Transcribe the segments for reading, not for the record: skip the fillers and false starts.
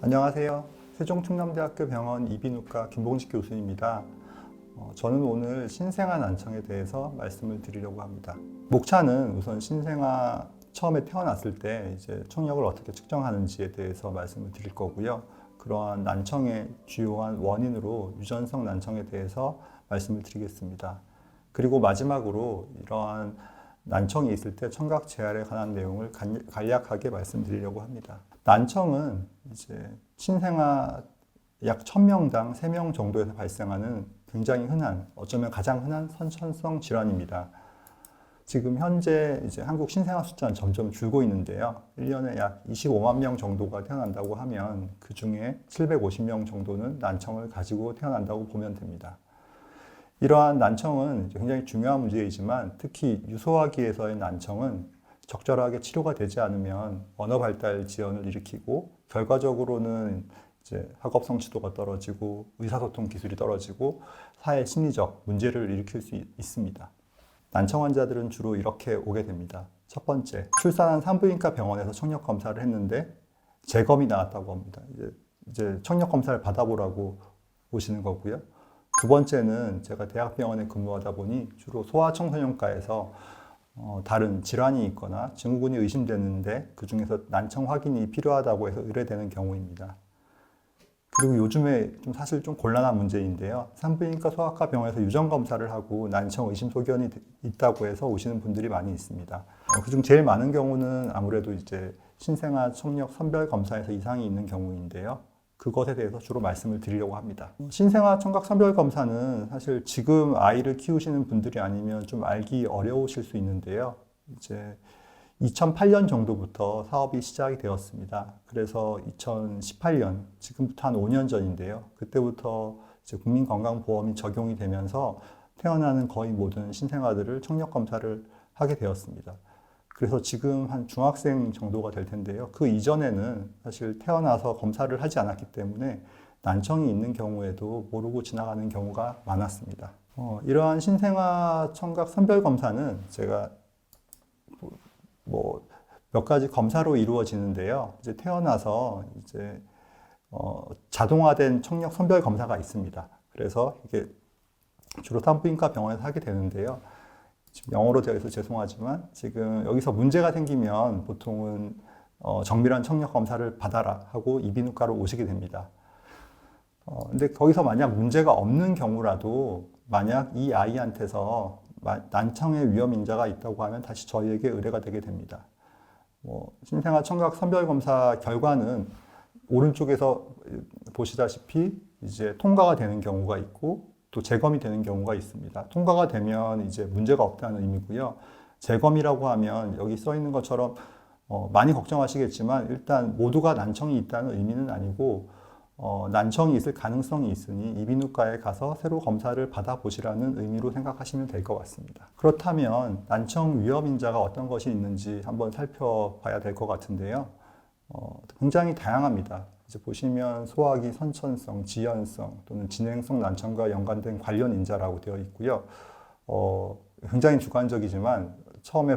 안녕하세요. 세종충남대학교 병원 이비인후과 김봉식 교수입니다. 저는 오늘 신생아 난청에 대해서 말씀을 드리려고 합니다. 목차는 우선 신생아 처음에 태어났을 때 이제 청력을 어떻게 측정하는지에 대해서 말씀을 드릴 거고요. 그러한 난청의 주요한 원인으로 유전성 난청에 대해서 말씀을 드리겠습니다. 그리고 마지막으로 이러한 난청이 있을 때 청각 재활에 관한 내용을 간략하게 말씀드리려고 합니다. 난청은 이제 신생아 약 1000명당 3명 정도에서 발생하는 굉장히 흔한, 어쩌면 가장 흔한 선천성 질환입니다. 지금 현재 이제 한국 신생아 숫자는 점점 줄고 있는데요. 1년에 약 25만 명 정도가 태어난다고 하면 그 중에 750명 정도는 난청을 가지고 태어난다고 보면 됩니다. 이러한 난청은 굉장히 중요한 문제이지만 특히 유소아기에서의 난청은 적절하게 치료가 되지 않으면 언어 발달 지연을 일으키고 결과적으로는 이제 학업 성취도가 떨어지고 의사소통 기술이 떨어지고 사회 심리적 문제를 일으킬 수 있습니다. 난청 환자들은 주로 이렇게 오게 됩니다. 첫 번째, 출산한 산부인과 병원에서 청력 검사를 했는데 재검이 나왔다고 합니다. 이제 청력 검사를 받아보라고 오시는 거고요. 두 번째는 제가 대학병원에 근무하다 보니 주로 소아청소년과에서 다른 질환이 있거나 증후군이 의심되는데 그 중에서 난청 확인이 필요하다고 해서 의뢰되는 경우입니다. 그리고 요즘에 사실 좀 곤란한 문제인데요. 산부인과 소아과 병원에서 유전 검사를 하고 난청 의심 소견이 있다고 해서 오시는 분들이 많이 있습니다. 그중 제일 많은 경우는 아무래도 이제 신생아 청력 선별 검사에서 이상이 있는 경우인데요. 그것에 대해서 주로 말씀을 드리려고 합니다. 신생아 청각 선별 검사는 사실 지금 아이를 키우시는 분들이 아니면 좀 알기 어려우실 수 있는데요. 이제 2008년 정도부터 사업이 시작이 되었습니다. 그래서 2018년, 지금부터 한 5년 전인데요. 그때부터 이제 국민건강보험이 적용이 되면서 태어나는 거의 모든 신생아들을 청력 검사를 하게 되었습니다. 그래서 지금 한 중학생 정도가 될 텐데요. 그 이전에는 사실 태어나서 검사를 하지 않았기 때문에 난청이 있는 경우에도 모르고 지나가는 경우가 많았습니다. 이러한 신생아 청각 선별 검사는 제가 몇 가지 검사로 이루어지는데요. 이제 태어나서 이제 자동화된 청력 선별 검사가 있습니다. 그래서 이게 주로 산부인과 병원에서 하게 되는데요. 지금 영어로 되어 있어서 죄송하지만 지금 여기서 문제가 생기면 보통은 정밀한 청력 검사를 받아라 하고 이비인후과로 오시게 됩니다. 근데 거기서 만약 문제가 없는 경우라도 만약 이 아이한테서 난청의 위험 인자가 있다고 하면 다시 저희에게 의뢰가 되게 됩니다. 신생아 청각 선별 검사 결과는 오른쪽에서 보시다시피 이제 통과가 되는 경우가 있고 또 재검이 되는 경우가 있습니다. 통과가 되면 이제 문제가 없다는 의미고요. 재검이라고 하면 여기 써 있는 것처럼 많이 걱정하시겠지만 일단 모두가 난청이 있다는 의미는 아니고 난청이 있을 가능성이 있으니 이비인후과에 가서 새로 검사를 받아보시라는 의미로 생각하시면 될 것 같습니다. 그렇다면 난청 위험 인자가 어떤 것이 있는지 한번 살펴봐야 될 것 같은데요. 굉장히 다양합니다. 이제 보시면 소화기 선천성, 지연성 또는 진행성 난청과 연관된 관련 인자라고 되어 있고요. 굉장히 주관적이지만 처음에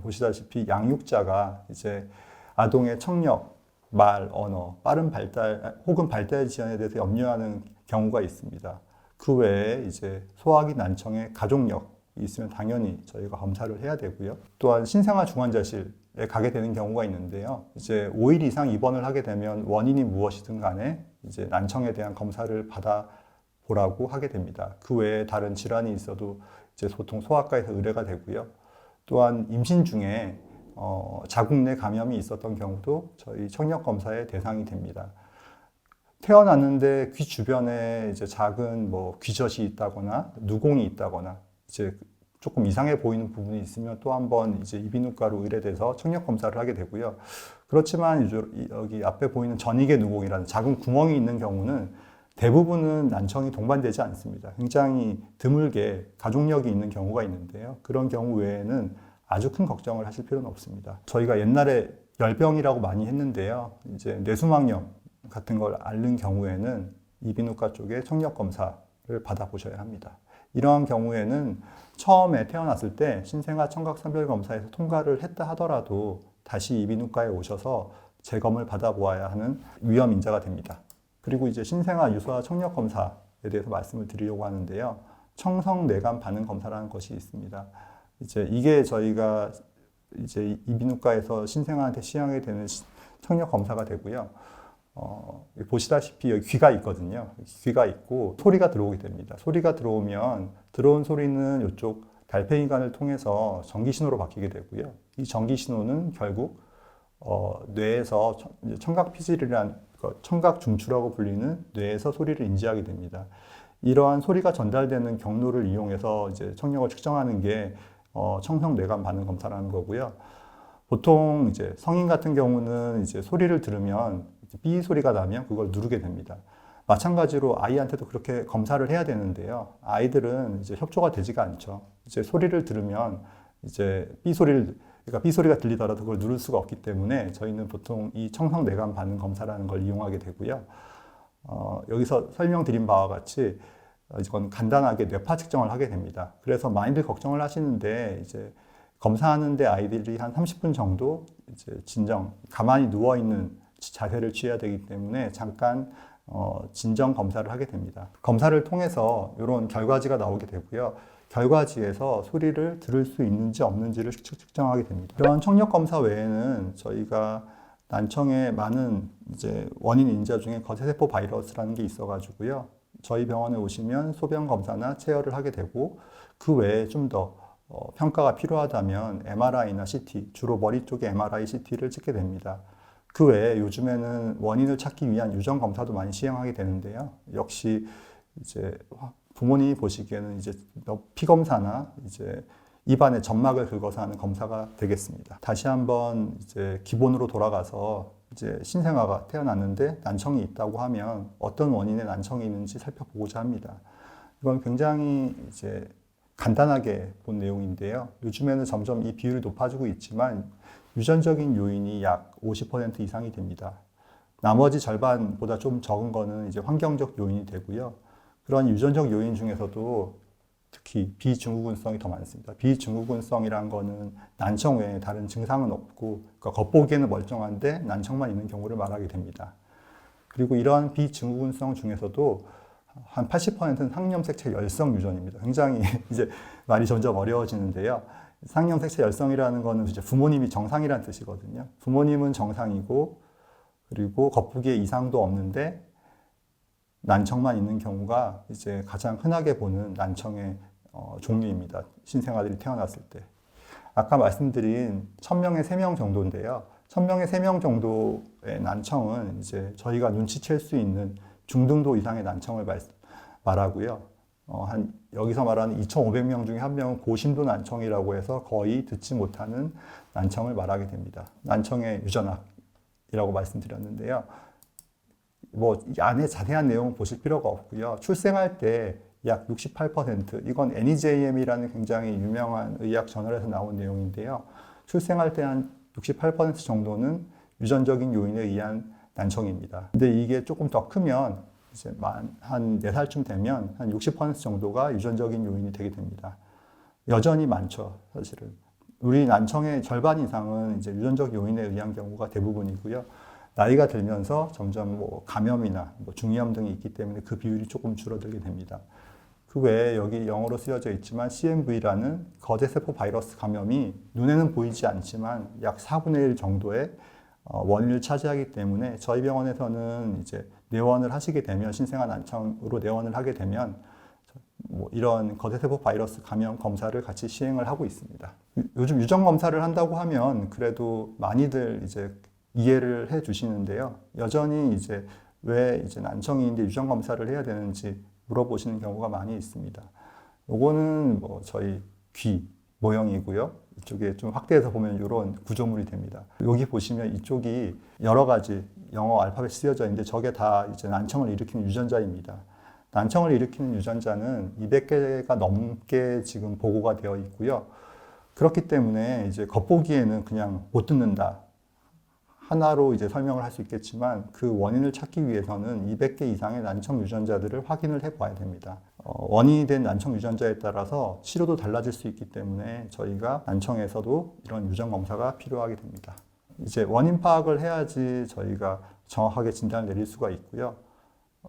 보시다시피 양육자가 이제 아동의 청력, 말, 언어, 빠른 발달 혹은 발달 지연에 대해서 염려하는 경우가 있습니다. 그 외에 이제 소화기 난청의 가족력이 있으면 당연히 저희가 검사를 해야 되고요. 또한 신생아 중환자실에 가게 되는 경우가 있는데요. 이제 5일 이상 입원을 하게 되면 원인이 무엇이든 간에 이제 난청에 대한 검사를 받아보라고 하게 됩니다. 그 외에 다른 질환이 있어도 이제 보통 소아과에서 의뢰가 되고요. 또한 임신 중에 자궁 내 감염이 있었던 경우도 저희 청력 검사의 대상이 됩니다. 태어났는데 귀 주변에 이제 작은 귀젖이 있다거나 누공이 있다거나 이제 조금 이상해 보이는 부분이 있으면 또 한 번 이제 이비인후과로 의뢰돼서 청력 검사를 하게 되고요. 그렇지만 여기 앞에 보이는 전이개 누공이라는 작은 구멍이 있는 경우는 대부분은 난청이 동반되지 않습니다. 굉장히 드물게 가족력이 있는 경우가 있는데요. 그런 경우 외에는 아주 큰 걱정을 하실 필요는 없습니다. 저희가 옛날에 열병이라고 많이 했는데요. 이제 뇌수막염 같은 걸 앓는 경우에는 이비인후과 쪽에 청력 검사를 받아보셔야 합니다. 이러한 경우에는 처음에 태어났을 때 신생아 청각 선별 검사에서 통과를 했다 하더라도 다시 이비인후과에 오셔서 재검을 받아보아야 하는 위험 인자가 됩니다. 그리고 이제 신생아 유소아 청력 검사에 대해서 말씀을 드리려고 하는데요. 청성 뇌관 반응 검사라는 것이 있습니다. 이제 이게 저희가 이제 이비인후과에서 신생아한테 시행하게 되는 청력 검사가 되고요. 보시다시피 여기 귀가 있거든요. 귀가 있고 소리가 들어오게 됩니다. 소리가 들어오면 들어온 소리는 이쪽 달팽이관을 통해서 전기 신호로 바뀌게 되고요. 이 전기 신호는 결국 뇌에서 청각 피질이라는 청각 중추라고 불리는 뇌에서 소리를 인지하게 됩니다. 이러한 소리가 전달되는 경로를 이용해서 이제 청력을 측정하는 게 청성 뇌관 반응 검사라는 거고요. 보통 이제 성인 같은 경우는 이제 소리를 들으면 삐 소리가 나면 그걸 누르게 됩니다. 마찬가지로 아이한테도 그렇게 검사를 해야 되는데요. 아이들은 이제 협조가 되지가 않죠. 이제 소리를 들으면 이제 그러니까 삐 소리가 들리더라도 그걸 누를 수가 없기 때문에 저희는 보통 이 청성 뇌관 반응 검사라는 걸 이용하게 되고요. 여기서 설명드린 바와 같이 이건 간단하게 뇌파 측정을 하게 됩니다. 그래서 많이들 걱정을 하시는데 이제 검사하는데 아이들이 한 30분 정도 이제 가만히 누워 있는 자세를 취해야 되기 때문에 잠깐 진정 검사를 하게 됩니다. 검사를 통해서 이런 결과지가 나오게 되고요. 결과지에서 소리를 들을 수 있는지 없는지를 측정하게 됩니다. 이러한 청력 검사 외에는 저희가 난청의 많은 이제 원인 인자 중에 거세세포 바이러스라는 게 있어가지고요. 저희 병원에 오시면 소변 검사나 체열을 하게 되고 그 외에 좀 더 평가가 필요하다면 MRI나 CT, 주로 머리 쪽에 MRI, CT를 찍게 됩니다. 그 외에 요즘에는 원인을 찾기 위한 유전 검사도 많이 시행하게 되는데요. 역시 이제 부모님이 보시기에는 이제 피 검사나 이제 입안에 점막을 긁어서 하는 검사가 되겠습니다. 다시 한번 이제 기본으로 돌아가서 이제 신생아가 태어났는데 난청이 있다고 하면 어떤 원인의 난청이 있는지 살펴보고자 합니다. 이건 굉장히 이제 간단하게 본 내용인데요. 요즘에는 점점 이 비율이 높아지고 있지만 유전적인 요인이 약 50% 이상이 됩니다. 나머지 절반보다 좀 적은 거는 이제 환경적 요인이 되고요. 그런 유전적 요인 중에서도 특히 비증후군성이 더 많습니다. 비증후군성이란 거는 난청 외에 다른 증상은 없고, 그러니까 겉보기에는 멀쩡한데 난청만 있는 경우를 말하게 됩니다. 그리고 이러한 비증후군성 중에서도 한 80%는 상념색체 열성 유전입니다. 굉장히 이제 말이 점점 어려워지는데요. 상념색체 열성이라는 거는 이제 부모님이 정상이라는 뜻이거든요. 부모님은 정상이고, 그리고 겉보기에 이상도 없는데 난청만 있는 경우가 이제 가장 흔하게 보는 난청의 종류입니다. 신생아들이 태어났을 때. 아까 말씀드린 1000명에 3명 정도인데요. 1000명에 3명 정도의 난청은 이제 저희가 눈치챌 수 있는 중등도 이상의 난청을 말하고요. 여기서 말하는 2,500명 중에 1명은 고심도 난청이라고 해서 거의 듣지 못하는 난청을 말하게 됩니다. 난청의 유전학이라고 말씀드렸는데요. 이 안에 자세한 내용은 보실 필요가 없고요. 출생할 때 약 68%, 이건 NEJM이라는 굉장히 유명한 의학 저널에서 나온 내용인데요. 출생할 때 한 68% 정도는 유전적인 요인에 의한 난청입니다. 근데 이게 조금 더 크면 이제 한 4살쯤 되면 한 60% 정도가 유전적인 요인이 되게 됩니다. 여전히 많죠, 사실은. 우리 난청의 절반 이상은 이제 유전적 요인에 의한 경우가 대부분이고요. 나이가 들면서 점점 감염이나 중이염 등이 있기 때문에 그 비율이 조금 줄어들게 됩니다. 그 외에 여기 영어로 쓰여져 있지만 CMV라는 거대세포 바이러스 감염이 눈에는 보이지 않지만 약 4분의 1 정도의 원인을 차지하기 때문에 저희 병원에서는 이제 내원을 하시게 되면 신생아 난청으로 내원을 하게 되면 이런 거대세포 바이러스 감염 검사를 같이 시행을 하고 있습니다. 요즘 유전 검사를 한다고 하면 그래도 많이들 이제 이해를 해 주시는데요. 여전히 이제 왜 이제 난청인데 유전 검사를 해야 되는지 물어보시는 경우가 많이 있습니다. 요거는 저희 귀 모형이고요. 이쪽에 좀 확대해서 보면 이런 구조물이 됩니다. 여기 보시면 이쪽이 여러 가지 영어 알파벳이 쓰여져 있는데 저게 다 이제 난청을 일으키는 유전자입니다. 난청을 일으키는 유전자는 200개가 넘게 지금 보고가 되어 있고요. 그렇기 때문에 이제 겉보기에는 그냥 못 듣는다. 하나로 이제 설명을 할 수 있겠지만 그 원인을 찾기 위해서는 200개 이상의 난청 유전자들을 확인을 해 봐야 됩니다. 원인이 된 난청 유전자에 따라서 치료도 달라질 수 있기 때문에 저희가 난청에서도 이런 유전 검사가 필요하게 됩니다. 이제 원인 파악을 해야지 저희가 정확하게 진단을 내릴 수가 있고요.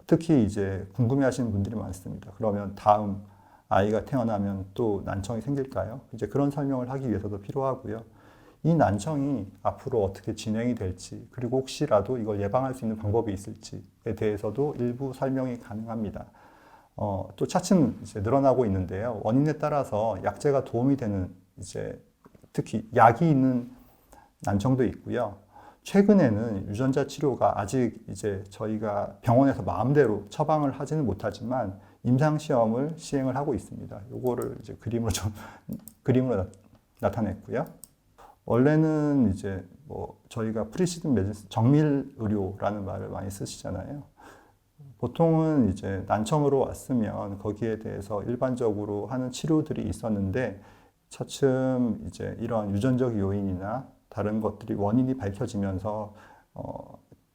특히 이제 궁금해하시는 분들이 많습니다. 그러면 다음 아이가 태어나면 또 난청이 생길까요? 이제 그런 설명을 하기 위해서도 필요하고요. 이 난청이 앞으로 어떻게 진행이 될지, 그리고 혹시라도 이걸 예방할 수 있는 방법이 있을지에 대해서도 일부 설명이 가능합니다. 또 차츰 이제 늘어나고 있는데요. 원인에 따라서 약제가 도움이 되는 이제 특히 약이 있는 난청도 있고요. 최근에는 유전자 치료가 아직 이제 저희가 병원에서 마음대로 처방을 하지는 못하지만 임상 시험을 시행을 하고 있습니다. 요거를 이제 그림으로 나타냈고요. 원래는 이제 뭐 저희가 프리시즌 메디슨 정밀 의료라는 말을 많이 쓰시잖아요. 보통은 이제 난청으로 왔으면 거기에 대해서 일반적으로 하는 치료들이 있었는데 차츰 이제 이런 유전적 요인이나 다른 것들이 원인이 밝혀지면서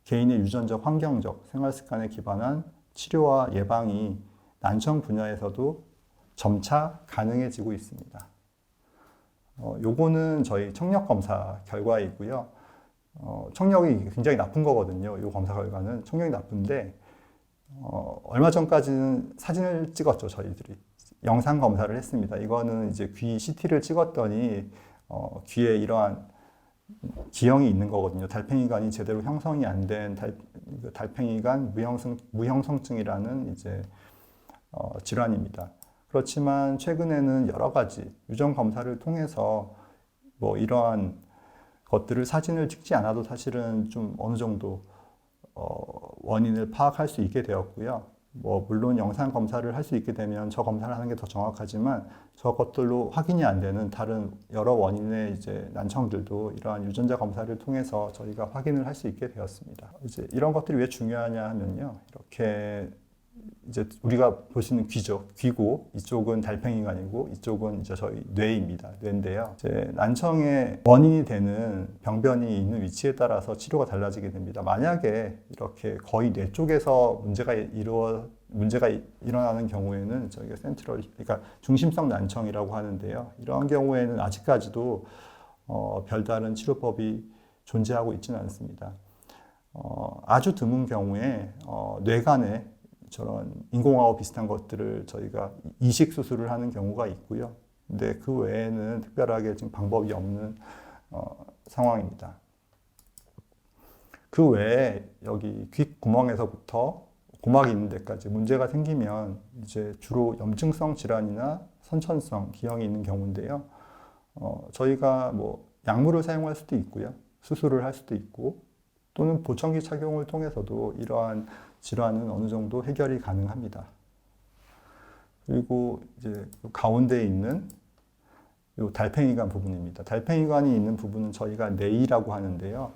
개인의 유전적, 환경적, 생활 습관에 기반한 치료와 예방이 난청 분야에서도 점차 가능해지고 있습니다. 요거는 저희 청력 검사 결과이고요. 청력이 굉장히 나쁜 거거든요. 이 검사 결과는 청력이 나쁜데 얼마 전까지는 사진을 찍었죠, 저희들이. 영상 검사를 했습니다. 이거는 이제 귀 CT를 찍었더니 귀에 이러한 기형이 있는 거거든요. 달팽이관이 제대로 형성이 안 된 달팽이관 무형성증이라는 이제 질환입니다. 그렇지만 최근에는 여러 가지 유전 검사를 통해서 뭐 이러한 것들을 사진을 찍지 않아도 사실은 좀 어느 정도 원인을 파악할 수 있게 되었고요. 뭐 물론 영상 검사를 할 수 있게 되면 저 검사를 하는 게 더 정확하지만 저것들로 확인이 안 되는 다른 여러 원인의 이제 난청들도 이러한 유전자 검사를 통해서 저희가 확인을 할 수 있게 되었습니다. 이제 이런 것들이 왜 중요하냐 하면요. 이렇게 이제 우리가 볼 수 있는 귀죠. 귀고 이쪽은 달팽이관이고 이쪽은 이제 저희 뇌입니다. 뇌인데요. 이제 난청의 원인이 되는 병변이 있는 위치에 따라서 치료가 달라지게 됩니다. 만약에 이렇게 거의 뇌 쪽에서 문제가 일어나는 경우에는 저희가 센트럴, 그러니까 중심성 난청이라고 하는데요. 이런 경우에는 아직까지도 별다른 치료법이 존재하고 있지는 않습니다. 아주 드문 경우에 뇌간에 저런 인공화학 비슷한 것들을 저희가 이식 수술을 하는 경우가 있고요. 근데 그 외에는 특별하게 지금 방법이 없는 상황입니다. 그 외에 여기 귓구멍에서부터 고막이 있는 데까지 문제가 생기면 이제 주로 염증성 질환이나 선천성 기형이 있는 경우인데요. 저희가 뭐 약물을 사용할 수도 있고요. 수술을 할 수도 있고 또는 보청기 착용을 통해서도 이러한 질환은 어느 정도 해결이 가능합니다. 그리고 이제 가운데에 있는 이 달팽이관 부분입니다. 달팽이관이 있는 부분은 저희가 뇌이라고 하는데요.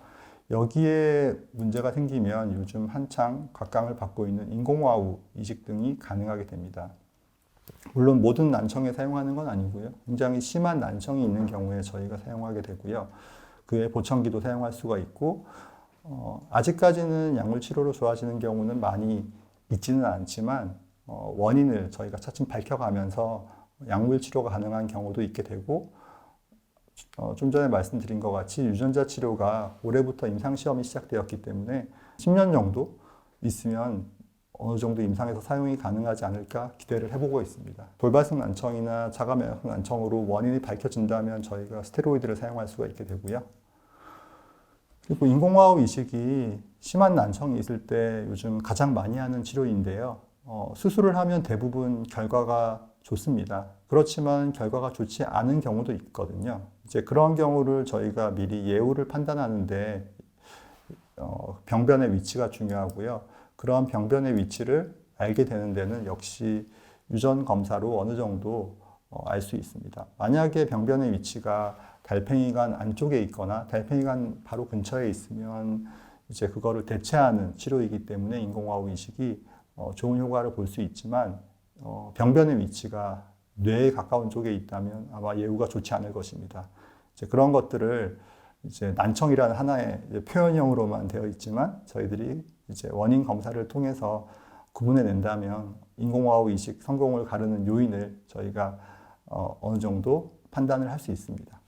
여기에 문제가 생기면 요즘 한창 각광을 받고 있는 인공화우 이식 등이 가능하게 됩니다. 물론 모든 난청에 사용하는 건 아니고요. 굉장히 심한 난청이 있는 경우에 저희가 사용하게 되고요. 그 외에 보청기도 사용할 수가 있고 아직까지는 약물 치료로 좋아지는 경우는 많이 있지는 않지만 원인을 저희가 차츰 밝혀가면서 약물 치료가 가능한 경우도 있게 되고 좀 전에 말씀드린 것 같이 유전자 치료가 올해부터 임상시험이 시작되었기 때문에 10년 정도 있으면 어느 정도 임상에서 사용이 가능하지 않을까 기대를 해보고 있습니다. 돌발성 난청이나 자가면역 난청으로 원인이 밝혀진다면 저희가 스테로이드를 사용할 수가 있게 되고요. 그리고 인공화학 이식이 심한 난청이 있을 때 요즘 가장 많이 하는 치료인데요. 수술을 하면 대부분 결과가 좋습니다. 그렇지만 결과가 좋지 않은 경우도 있거든요. 이제 그런 경우를 저희가 미리 예후를 판단하는데 병변의 위치가 중요하고요. 그런 병변의 위치를 알게 되는 데는 역시 유전 검사로 어느 정도 알 수 있습니다. 만약에 병변의 위치가 달팽이관 안쪽에 있거나 달팽이관 바로 근처에 있으면 이제 그거를 대체하는 치료이기 때문에 인공화학 이식이 좋은 효과를 볼 수 있지만 병변의 위치가 뇌에 가까운 쪽에 있다면 아마 예후가 좋지 않을 것입니다. 이제 그런 것들을 이제 난청이라는 하나의 이제 표현형으로만 되어 있지만 저희들이 이제 원인 검사를 통해서 구분해낸다면 인공화학 이식 성공을 가르는 요인을 저희가 어느 정도 판단을 할 수 있습니다.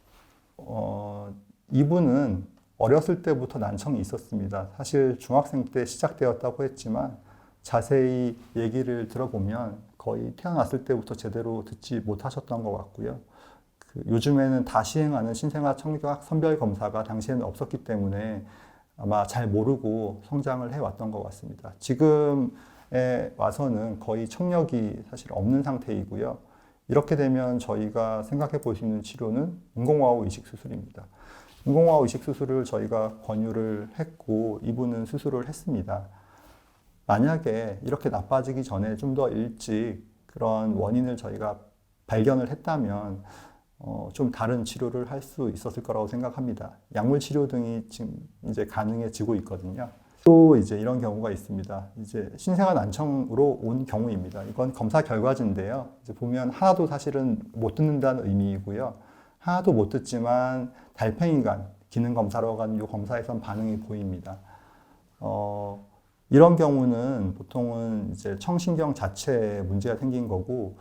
이분은 어렸을 때부터 난청이 있었습니다. 사실 중학생 때 시작되었다고 했지만 자세히 얘기를 들어보면 거의 태어났을 때부터 제대로 듣지 못하셨던 것 같고요. 요즘에는 다 시행하는 신생아 청각 선별 검사가 당시에는 없었기 때문에 아마 잘 모르고 성장을 해왔던 것 같습니다. 지금에 와서는 거의 청력이 사실 없는 상태이고요. 이렇게 되면 저희가 생각해 볼 수 있는 치료는 인공와우 이식 수술입니다. 인공와우 이식 수술을 저희가 권유를 했고 이분은 수술을 했습니다. 만약에 이렇게 나빠지기 전에 좀 더 일찍 그런 원인을 저희가 발견을 했다면 좀 다른 치료를 할 수 있었을 거라고 생각합니다. 약물 치료 등이 지금 이제 가능해지고 있거든요. 또 이제 이런 경우가 있습니다. 이제 신생아 난청으로 온 경우입니다. 이건 검사 결과지인데요. 이제 보면 하나도 사실은 못 듣는다는 의미이고요. 하나도 못 듣지만 달팽이관 기능 검사로 간 이 검사에선 반응이 보입니다. 이런 경우는 보통은 이제 청신경 자체에 문제가 생긴 거고,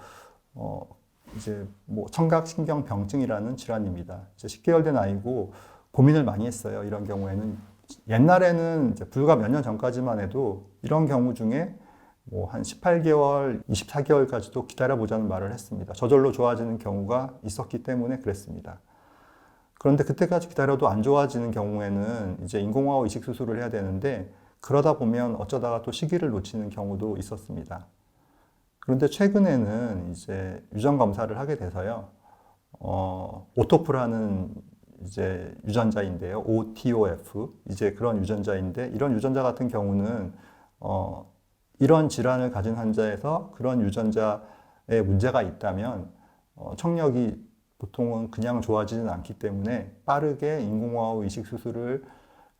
이제 뭐 청각신경병증이라는 질환입니다. 이제 10개월 된 아이고 고민을 많이 했어요. 이런 경우에는 옛날에는 이제 불과 몇 년 전까지만 해도 이런 경우 중에 뭐 한 18개월, 24개월까지도 기다려보자는 말을 했습니다. 저절로 좋아지는 경우가 있었기 때문에 그랬습니다. 그런데 그때까지 기다려도 안 좋아지는 경우에는 이제 인공와우 이식 수술을 해야 되는데 그러다 보면 어쩌다가 또 시기를 놓치는 경우도 있었습니다. 그런데 최근에는 이제 유전 검사를 하게 돼서요, 오토프라는 이제 유전자인데요, OTOF 이제 그런 유전자인데 이런 유전자 같은 경우는 이런 질환을 가진 환자에서 그런 유전자에 문제가 있다면 청력이 보통은 그냥 좋아지진 않기 때문에 빠르게 인공와우 이식 수술을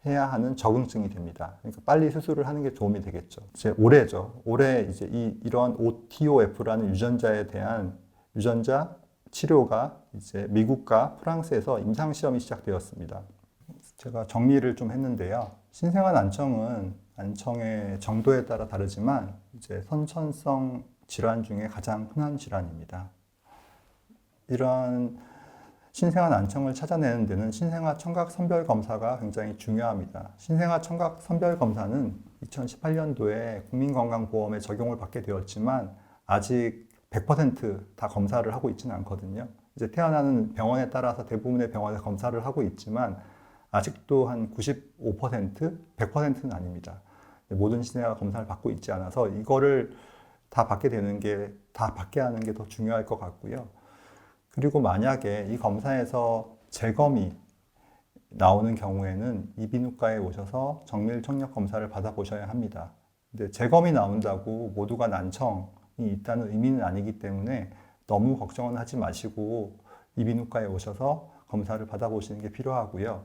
해야 하는 적응증이 됩니다. 그러니까 빨리 수술을 하는 게 도움이 되겠죠. 이제 올해죠. 올해 이제 이런 OTOF라는 유전자에 대한 유전자 치료가 이제 미국과 프랑스에서 임상 시험이 시작되었습니다. 제가 정리를 좀 했는데요. 신생아 난청은 난청의 정도에 따라 다르지만 이제 선천성 질환 중에 가장 흔한 질환입니다. 이런 신생아 난청을 찾아내는 데는 신생아 청각 선별 검사가 굉장히 중요합니다. 신생아 청각 선별 검사는 2018년도에 국민건강보험에 적용을 받게 되었지만 아직 100% 다 검사를 하고 있지는 않거든요. 이제 태어나는 병원에 따라서 대부분의 병원에서 검사를 하고 있지만 아직도 한 95%, 100%는 아닙니다. 모든 신생아가 검사를 받고 있지 않아서 이거를 다 받게 되는 게, 다 받게 하는 게 더 중요할 것 같고요. 그리고 만약에 이 검사에서 재검이 나오는 경우에는 이비인후과에 오셔서 정밀 청력 검사를 받아보셔야 합니다. 근데 재검이 나온다고 모두가 난청이 있다는 의미는 아니기 때문에 너무 걱정은 하지 마시고 이비인후과에 오셔서 검사를 받아보시는 게 필요하고요.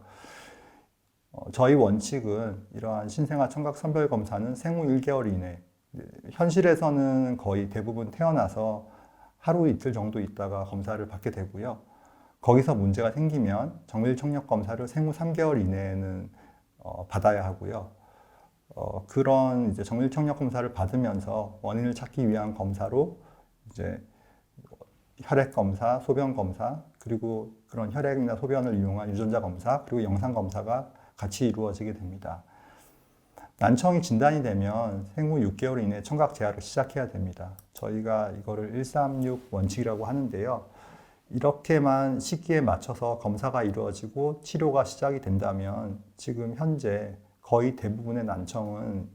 저희 원칙은 이러한 신생아 청각 선별 검사는 생후 1개월 이내, 현실에서는 거의 대부분 태어나서 하루 이틀 정도 있다가 검사를 받게 되고요. 거기서 문제가 생기면 정밀 청력 검사를 생후 3개월 이내에는 받아야 하고요. 그런 이제 정밀 청력 검사를 받으면서 원인을 찾기 위한 검사로 이제 혈액 검사, 소변 검사, 그리고 그런 혈액이나 소변을 이용한 유전자 검사, 그리고 영상 검사가 같이 이루어지게 됩니다. 난청이 진단이 되면 생후 6개월 이내 청각 재활을 시작해야 됩니다. 저희가 이거를 136 원칙이라고 하는데요. 이렇게만 시기에 맞춰서 검사가 이루어지고 치료가 시작이 된다면 지금 현재 거의 대부분의 난청은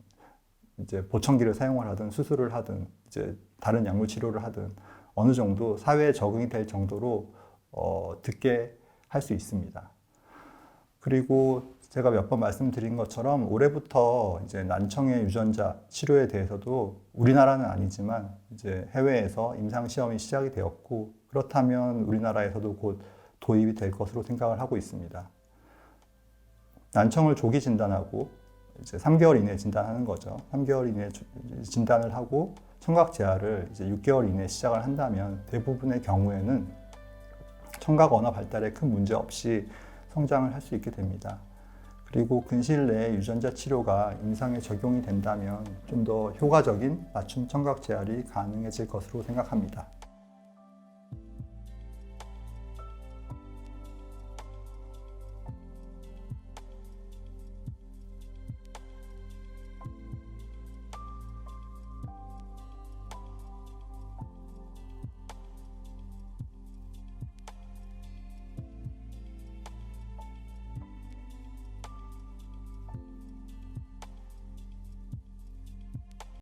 이제 보청기를 사용을 하든 수술을 하든 이제 다른 약물 치료를 하든 어느 정도 사회에 적응이 될 정도로 듣게 할 수 있습니다. 그리고 제가 몇 번 말씀드린 것처럼 올해부터 이제 난청의 유전자 치료에 대해서도 우리나라는 아니지만 이제 해외에서 임상 시험이 시작이 되었고 그렇다면 우리나라에서도 곧 도입이 될 것으로 생각을 하고 있습니다. 난청을 조기 진단하고 이제 3개월 이내에 진단하는 거죠. 3개월 이내에 진단을 하고 청각 재활을 이제 6개월 이내에 시작을 한다면 대부분의 경우에는 청각 언어 발달에 큰 문제 없이 성장을 할 수 있게 됩니다. 그리고 근시일 내에 유전자 치료가 임상에 적용이 된다면 좀 더 효과적인 맞춤 청각 재활이 가능해질 것으로 생각합니다.